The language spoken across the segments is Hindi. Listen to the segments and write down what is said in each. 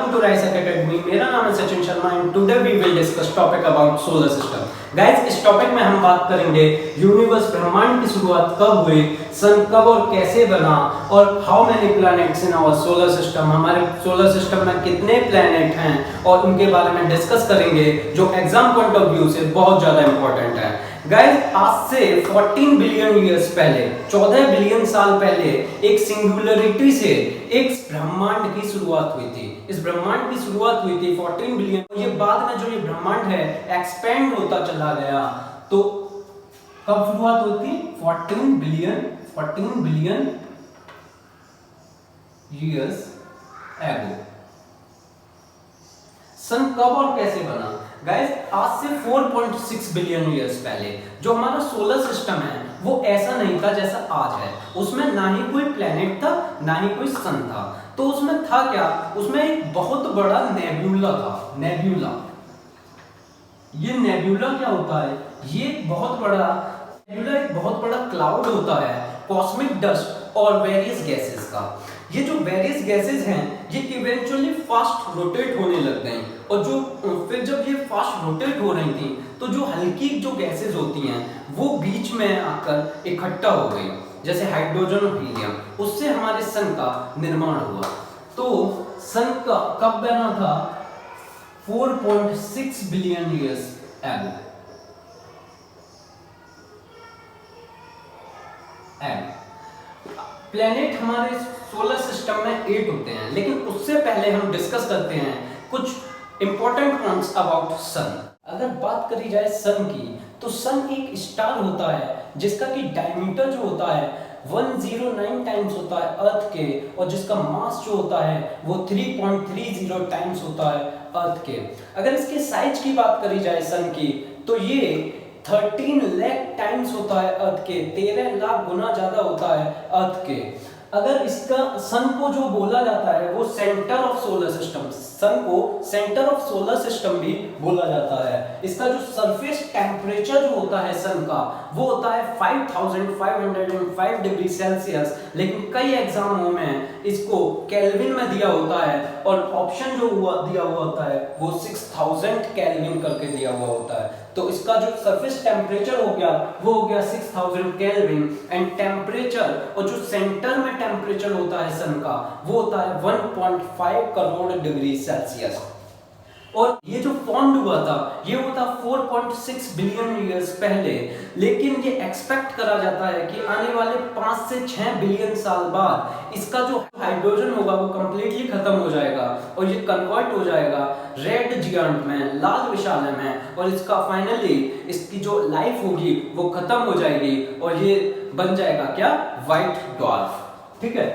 Welcome to rice academy. मेरा नाम है Sachin Sharma and today we will discuss topic about solar system. Guys, इस टॉपिक में हम बात करेंगे यूनिवर्स ब्रह्मांड की शुरुआत कब हुई, सन कब और कैसे बना, और how many planets in our solar system, हमारे सोलर सिस्टम में कितने प्लैनेट हैं और उनके बारे में डिस्कस करेंगे, जो एग्जाम पॉइंट ऑफ व्यू से बहुत ज्यादा इंपॉर्टेंट है। गाइस, आज से 14 बिलियन ईयर्स पहले, 14 बिलियन साल पहले एक सिंगुलरिटी से एक ब्रह्मांड की शुरुआत हुई थी। इस ब्रह्मांड की शुरुआत हुई थी 14 बिलियन। ये बाद में जो ये ब्रह्मांड है एक्सपेंड होता चला गया। तो कब शुरुआत होती? 14 बिलियन ईयर्स एगो। सन कब और कैसे बना? गाइस, आज से 4.6 बिलियन ईयर्स पहले जो हमारा सोलर सिस्टम है वो ऐसा नहीं था जैसा आज है। उसमें ना ही कोई प्लेनेट था ना ही कोई सन था। तो उसमें था क्या? उसमें एक बहुत बड़ा नेब्यूला था। नेब्यूला, ये नेब्यूला क्या होता है? ये बहुत बड़ा नेब्यूला एक बहुत बड़ा क्लाउड होता है कॉस्मिक डस्ट और वेरियस गैसेस का। ये जो वेरियस गैसेस हैं ये इवेंचुअली फास्ट रोटेट होने लग गए, और जो फिर जब ये फास्ट रोटेट हो रही थी तो जो हल्की जो गैसेस होती हैं वो बीच में आकर इकट्ठा हो गई, जैसे हाइड्रोजन और हीलियम। उससे हमारे सन का निर्माण हुआ। तो सन का कब बना था? 4.6 बिलियन ईयर्स एगो। प्लेनेट हमारे सोलर सिस्टम में 8 होते हैं, लेकिन उससे पहले हम डिस्कस करते हैं कुछ इंपॉर्टेंट पॉइंट्स अबाउट सन। अगर बात करी जाए सन की, तो सन एक स्टार होता है जिसका कि डायमीटर जो होता है 109 टाइम्स होता है अर्थ के, और जिसका मास जो होता है वो 3.30 टाइम्स होता है अर्थ के। अगर इसके साइज की बात करी जाए सन की, तो ये 13 लाख टाइम्स होता है अर्थ के, 13 लाख गुना ज्यादा होता है अर्थ के। अगर इसका सन को जो बोला जाता है वो सेंटर ऑफ सोलर सिस्टम, सन को सेंटर ऑफ सोलर सिस्टम भी बोला जाता है। इसका जो सरफेस टेम्परेचर जो होता है सन का वो होता है 5505 डिग्री सेल्सियस, लेकिन कई एग्जामों में इसको केल्विन में दिया होता है, और ऑप्शन जो दिया हुआ होता है वो 6000 केल्विन करके दिया हुआ होता है। तो इसका जो सरफेस टेम्परेचर हो गया वो हो गया 6000 केल्विन, एंड टेम्परेचर और जो सेंटर में टेम्परेचर होता है सन का वो होता है 1.5 करोड़ डिग्री सेल्सियस। और ये जो फॉर्म्ड हुआ था ये हुआ था 4.6 बिलियन ईयर्स पहले, लेकिन ये एक्सपेक्ट करा जाता है कि आने वाले 5 से 6 बिलियन साल बाद इसका जो हाइड्रोजन होगा वो कंप्लीटली खत्म हो जाएगा, और ये कन्वर्ट हो जाएगा रेड जियांट में, लाल विशाल्य में, और इसका फाइनली इसकी जो लाइफ होगी वो खत्म हो जाएगी, और ये बन जाएगा क्या? White dwarf. ठीक है।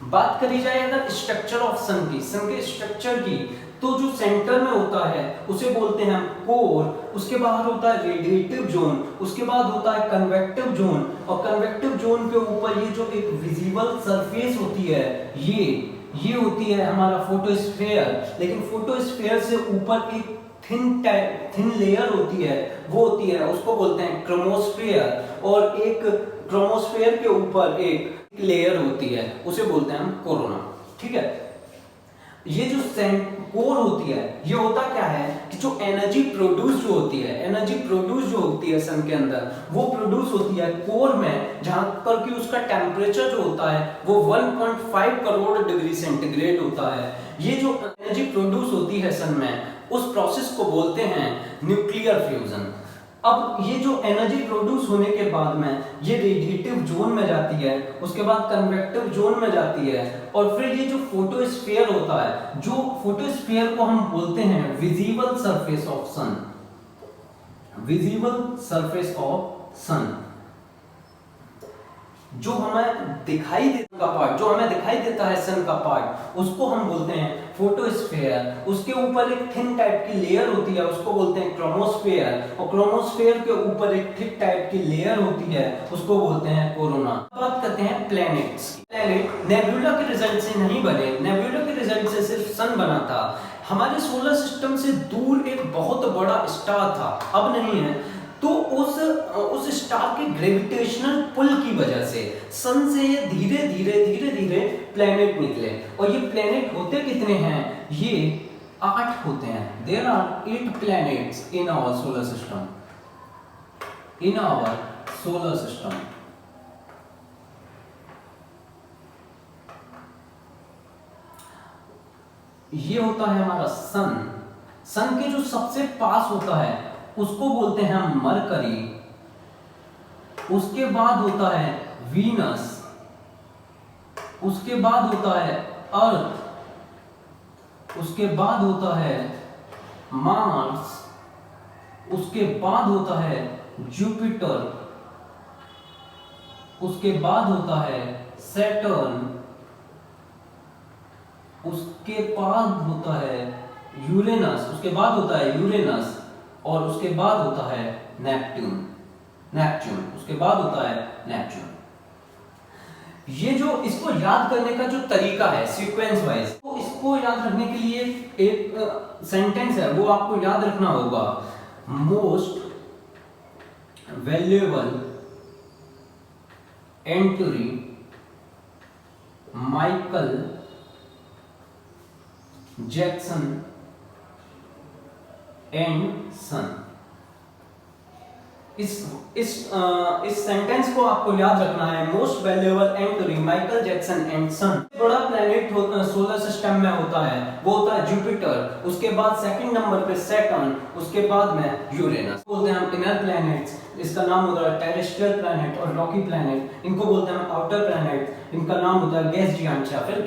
बात करी जाए अगर स्ट्रक्चर ऑफ सन की, सन के स्ट्रक्चर की, तो जो सेंटर में होता है उसे बोलते हैं हम कोर, उसके बाहर होता है रेडिएटिव जोन, उसके बाद होता है कन्वेक्टिव जोन, और कन्वेक्टिव जोन के ऊपर ये जो एक विजिबल सरफेस होती है ये होती है हमारा फोटोस्फेयर। लेकिन फोटोस्फेयर से ऊपर एक थिन लेयर होती है, वो होती है, उसको बोलते हैं क्रोमोस्फेयर, और एक क्रोमोस्फेयर के ऊपर एक लेयर होती है उसे बोलते हैं हम कोरोना। ठीक है। ये जो कोर होती है ये होता क्या है कि जो एनर्जी प्रोड्यूस जो होती है सन के अंदर वो प्रोड्यूस होती है कोर में, जहां पर कि उसका टेम्परेचर जो होता है वो 1.5 करोड़ डिग्री सेंटीग्रेड होता है। ये जो एनर्जी प्रोड्यूस होती है सन में उस प्रोसेस को बोलते हैं न्यूक्लियर फ्यूजन। अब ये जो एनर्जी प्रोड्यूस होने के बाद में ये रेडिएटिव जोन में जाती है, उसके बाद कन्वेक्टिव जोन में जाती है, और फिर ये जो फोटोस्फीयर होता है, जो फोटोस्फीयर को हम बोलते हैं visible surface of sun. Visible surface of sun जो हमें दिखाई देता पार्ट, जो हमें दिखाई देता है सन का पार्ट, उसको हम बोलते हैं फोटोस्फीयर। उसके ऊपर एक थिन टाइप की लेयर होती है उसको बोलते हैं क्रोमोस्फीयर, और क्रोमोस्फीयर के ऊपर एक थिक टाइप की लेयर होती है उसको बोलते हैं कोरोना। बात करते हैं प्लैनेट्स। प्लैनेट नेबुला के रिजल्ट से नहीं बने, नेबुला के रिजल्ट से सिर्फ सन बना था। हमारे सोलर सिस्टम से दूर एक बहुत बड़ा स्टार था, अब नहीं है, तो उस स्टार के ग्रेविटेशनल पुल की वजह से सन से ये धीरे धीरे प्लेनेट निकले। और ये प्लेनेट होते कितने हैं? ये 8 होते हैं। There are 8 planets in our solar system, in our solar system. ये होता है हमारा सन। सन के जो सबसे पास होता है उसको बोलते हैं हम मरकरी। उसके बाद होता है वीनस, उसके बाद होता है अर्थ, उसके बाद होता है मार्स, उसके बाद होता है जुपिटर, उसके बाद होता है सैटर्न, उसके बाद होता है यूरेनस, उसके बाद होता है यूरेनस, और उसके बाद होता है नेपच्यून, उसके बाद होता है नेपच्यून। ये जो इसको याद करने का जो तरीका है सीक्वेंस वाइज, तो इसको याद रखने के लिए एक सेंटेंस है वो आपको याद रखना होगा। Most valuable entry Michael Jackson and son. इस सेंटेंस को आपको याद रखना है। Most valuable entry Michael Jackson and son. बड़ा प्लैनेट सोलर सिस्टम में होता है वो होता है जुपिटर, उसके बाद सेकंड नंबर पे सैटर्न, उसके बाद में यूरेनस। बोलते हैं हम इनर प्लैनेट्स, इसका नाम होता है टेरेस्ट्रियल प्लैनेट और रॉकी प्लैनेट। इनको बोलते हैं हम आउटर प्लैनेट, इनका नाम होता है गैस जियांट या फिर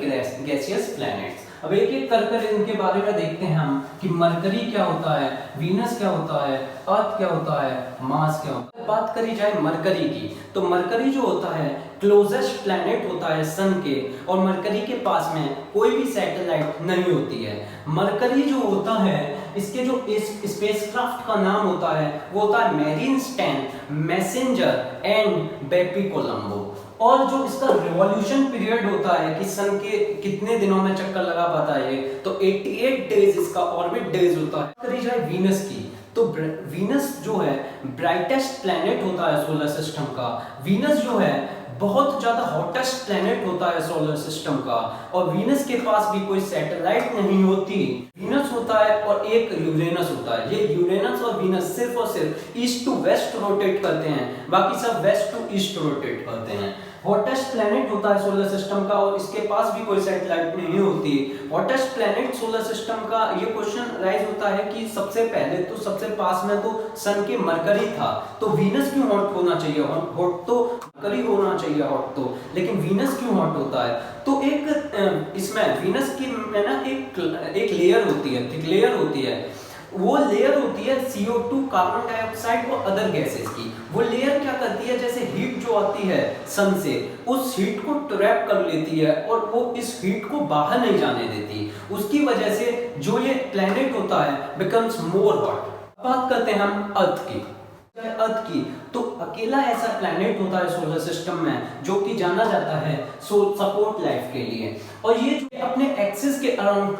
गैसियस प्लैनेट्स। अब एक एक कर इनके बारे में देखते हैं हम कि मरकरी क्या होता है, वीनस क्या होता है, अर्थ क्या होता है, मार्स क्या होता है। बात करी जाए मरकरी की, तो मरकरी जो होता है क्लोजेस्ट प्लैनेट होता है सन के, और मरकरी के पास में कोई भी सैटेलाइट नहीं होती है। मरकरी जो होता है इसके जो स्पेसक्राफ्ट का नाम होता है वो होता है Mariner ten, Messenger and BepiColombo. और जो इसका रिवॉल्यूशन पीरियड होता है कि सन के कितने दिनों में चक्कर लगा पाता है, तो 88 डेज इसका ऑर्बिट डेज होता है। करी जाए वीनस की, तो वीनस जो है ब्राइटेस्ट प्लैनेट होता है सोलर सिस्टम का। वीनस जो है बहुत ज्यादा हॉटेस्ट प्लैनेट होता है सोलर सिस्टम का, और वीनस के पास भी कोई सैटेलाइट नहीं होती। वीनस होता है और एक यूरेनस होता है। ये यूरेनस और वीनस सिर्फ और सिर्फ ईस्ट टू वेस्ट रोटेट करते हैं, बाकी सब वेस्ट टू ईस्ट रोटेट करते हैं। हॉटेस्ट प्लैनेट होता है सोलर सिस्टम का और इसके पास भी कोई सैटेलाइट नहीं होती। हॉटेस्ट प्लैनेट सोलर सिस्टम का ये क्वेश्चन राइज होता है कि सबसे पहले तो सबसे पास में तो सन के मरकरी था, तो वीनस क्यों हॉट होना चाहिए? हॉट तो मरकरी होना चाहिए हॉट तो, लेकिन वीनस क्यों हॉट होता है? तो एक इसमें वीनस की में ना एक लेयर होती है, थिक लेयर होती है। वो लेयर होती है CO2 कार्बन डाइऑक्साइड और अदर गैसेस की। वो लेयर क्या करती है, जैसे हीट जो आती है सन से, उस हीट को ट्रैप कर लेती है और वो इस हीट को बाहर नहीं जाने देती। उसकी वजह से जो ये प्लैनेट होता है बिकम्स मोर हॉट। बात करते हैं हम अर्थ की। तो अकेला ऐसा प्लैनेट होता है सोलर सिस्टम में जो कि जाना जाता है सपोर्ट लाइफ के लिए, और ये जो अपने एक्सिस के अराउंड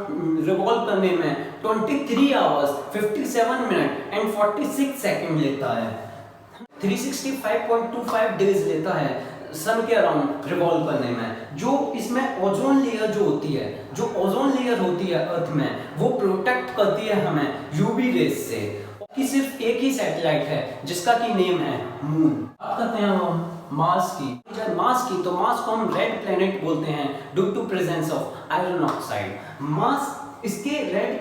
रिवॉल्व करने में 23 आवर्स 57 मिनट एंड 46 सेकंड लेता है। 365.25 डेज लेता है सन के अराउंड रिवॉल्व करने में। जो इसमें ओजोन लेयर जो होती है, जो ओजोन लेयर होती है अर्थ में, वो प्रोटेक्ट करती है हमें यूवी रेज से। कि सिर्फ एक ही सैटेलाइट है जिसका की नेम है मून। बात करते हैं हम मार्स की। मार्स की, तो मार्स को हम रेड प्लैनेट बोलते हैं due to presence of iron oxide. Mars इसके रेड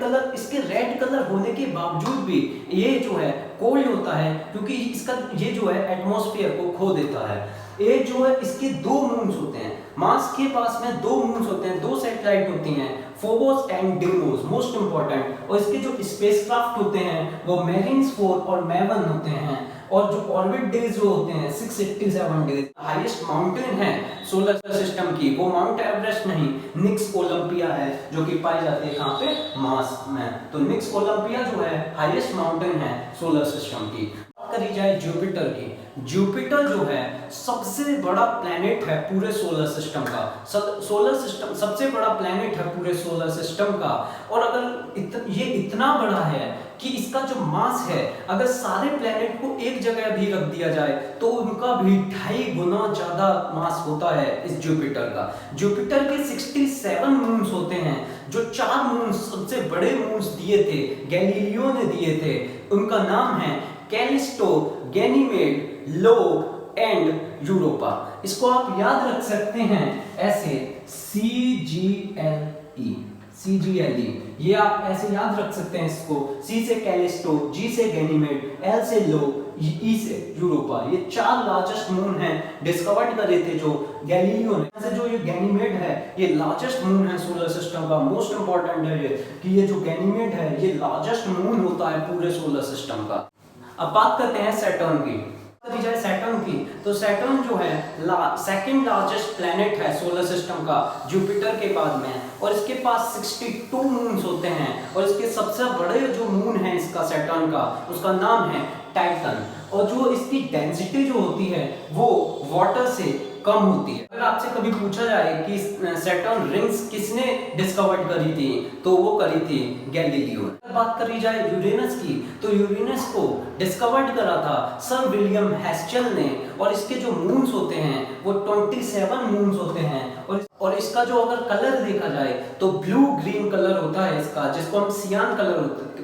कलर होने के बावजूद भी ये जो है कोल्ड होता है, क्योंकि इसका ये जो है एटमॉस्फेयर को खो देता है। ये जो है इसके 2 मून्स होते हैं। मार्स के पास में 2 मून्स होते हैं, 2 सैटेलाइट होती हैं, Phobos and demos, most important. और इसके जो स्पेसक्राफ्ट होते हैं वो मेरिन्स 4 और मेवन होते हैं, और जो ऑर्बिट डेज जो होते हैं 687 डेज। हाईएस्ट माउंटेन है सोलर सिस्टम की, वो माउंट एवरेस्ट नहीं, निक्स ओलंपिया है, जो कि पाई जाती है कहाँ पे, मार्स में। तो निक्स ओलंपिया जो है हाईएस्ट माउंटेन है सोलर सिस्टम की। करी जाए जुपिटर की, जुपिटर जो है सबसे बड़ा प्लैनेट है पूरे सोलर सिस्टम का। सोलर सिस्टम सबसे बड़ा प्लैनेट है पूरे सोलर सिस्टम का। और अगर ये इतना बड़ा है कि इसका जो मास है, अगर सारे प्लैनेट को एक जगह भी रख दिया जाए तो उनका भी 2.5 गुना ज्यादा मास होता है इस जुपिटर का। जुपिटर के 67 मून्स होते हैं। जो 4 मून्स सबसे बड़े मून्स दिए थे, गैलीलियो ने दिए थे, उनका नाम है Callisto, Ganymede, low and Europa. इसको आप याद रख सकते हैं ऐसे CGLE, ये आप ऐसे याद रख सकते हैं इसको। C से कैलिस्टो, G से गैनीमेड, L से लो, E से यूरोपा। ये 4 लार्जेस्ट मून हैं डिस्कवर्ड करे थे जो गैलीलियो ने। ऐसे जो ये गैनीमेड है ये लार्जेस्ट मून है सोलर सिस्टम का। मोस्ट इंपॉर्टेंट है ये कि ये जो गैनीमेड है ये लार्जेस्ट मून होता है पूरे सोलर सिस्टम का। अब बात करते हैं सैटर्न की। करी जाए सैटर्न की, तो सैटर्न जो है सेकंड लार्जेस्ट प्लैनेट है सोलर सिस्टम का जुपिटर के बाद में, और इसके पास 62 मून्स होते हैं। और इसके सबसे बड़े जो मून है इसका सैटर्न का, उसका नाम है टाइटन। और जो इसकी डेंसिटी जो होती है वो वाटर से कम होती है। अगर आपसे कभी पूछा जाए कि सैटर्न रिंग्स किसने डिस्कवर्ड करी थी, तो वो करी थी गैलीलियो। बात करी जाए यूरेनस की, तो यूरेनस को डिस्कवर्ड करा था सर विलियम हेस्चल ने। और इसके जो मून्स होते हैं वो 27 मून्स होते हैं। और इसका जो अगर कलर देखा जाए तो ब्लू ग्रीन कलर होता है इसका, जिसको हम सियान कलर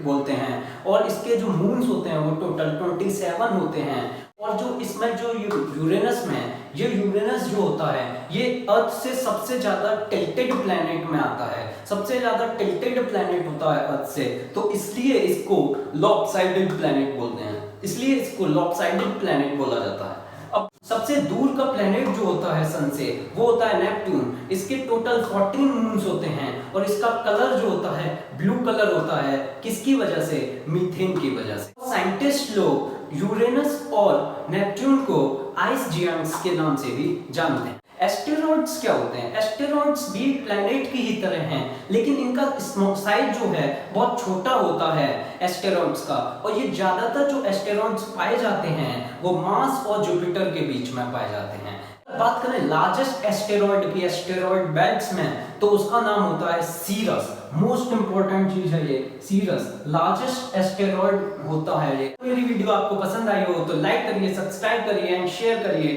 बोलते हैं। और इसके जो मून्स होते हैं वो टोटल 27 होते हैं। और जो इसमें जो यूरेनस में, ये यूरेनस जो होता है ये अर्थ से सबसे ज्यादा टिल्टेड प्लैनेट में आता है। सबसे ज्यादा टिल्टेड प्लैनेट होता है अर्थ से, तो इसलिए इसको लॉपसाइडेड प्लैनेट बोलते हैं। इसलिए इसको लॉपसाइडेड प्लैनेट बोला जाता है। अब सबसे दूर का प्लैनेट जो होता है सन से वो होता है नेपट्टून। इसके टोटल 14 मून्स होते हैं। और इसका कलर जो होता है ब्लू कलर होता है। किसकी वजह से? मीथेन की वजह से। साइंटिस्ट लोग यूरेनस और नेपट्टून को आइस जियांट्स के नाम से भी जानते हैं। एस्टेरॉइड्स क्या होते हैं? एस्टेरॉइड्स भी प्लैनेट की ही तरह हैं, लेकिन इनका साइज जो है बहुत छोटा होता है एस्टेरॉइड्स का। और ये ज्यादातर जो एस्टेरॉइड्स पाए जाते हैं वो मार्स और जुपिटर के बीच में पाए जाते हैं। बात करें लार्जेस्ट एस्टेरॉइड की, एस्टेरॉइड बेल्ट्स में, तो उसका नाम होता है सीरस। मोस्ट इंपॉर्टेंट चीज है ये सीरस, लार्जेस्ट एस्टेरॉइड होता है ये। मेरी वीडियो आपको पसंद आई हो तो लाइक करिए, सब्सक्राइब करिए एंड शेयर करिए।